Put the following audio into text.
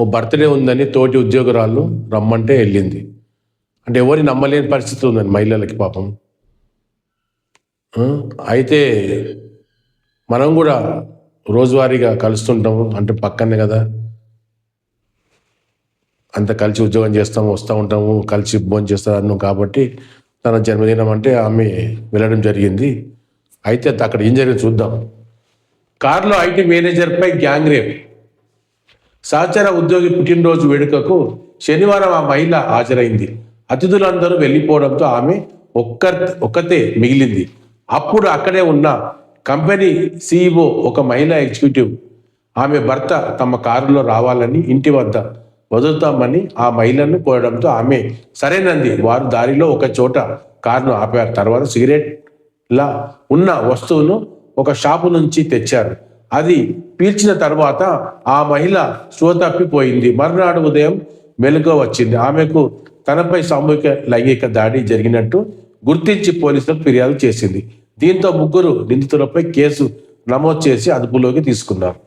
ఓ birthday ఉందని తోటి ఉద్యోగురాళ్ళు రమ్మంటే వెళ్ళింది. అంటే ఎవరిని నమ్మలేని పరిస్థితి ఉందండి మహిళలకి పాపం. అయితే మనం కూడా రోజువారీగా కలుస్తుంటాము, అంటే పక్కనే కదా, అంత కలిసి ఉద్యోగం చేస్తాము, వస్తూ ఉంటాము, కలిసి భోజనం చేస్తాను. కాబట్టి తన జన్మదినం అంటే ఆమె వెళ్ళడం జరిగింది. అయితే అక్కడ ఏం జరిగింది చూద్దాం. కారులో ఐటీ మేనేజర్పై గ్యాంగ్ రేప్. సహచర ఉద్యోగి పుట్టినరోజు వేడుకకు శనివారం ఆ మహిళ హాజరైంది. అతిథులందరూ వెళ్ళిపోవడంతో ఆమె ఒక్కతే మిగిలింది. అప్పుడు అక్కడే ఉన్న కంపెనీ CEO ఒక మహిళా ఎగ్జిక్యూటివ్ ఆమె భర్త తమ కారులో రావాలని ఇంటి వద్ద వదులుతామని ఆ మహిళను కోరడంతో ఆమె సరేనంది. వారు దారిలో ఒక చోట కారును ఆపారు. తర్వాత సిగరెట్లా ఉన్న వస్తువును ఒక షాపు నుంచి తెచ్చారు. అది పీల్చిన తర్వాత ఆ మహిళ స్పృహ తప్పిపోయింది. మరునాడు ఉదయం మెలకువ వచ్చింది. ఆమెకు తనపై సామూహిక లైంగిక దాడి జరిగినట్టు గుర్తించి పోలీసులకు ఫిర్యాదు చేసింది. దీంతో ముగ్గురు నిందితులపై కేసు నమోదు చేసి అదుపులోకి తీసుకున్నారు.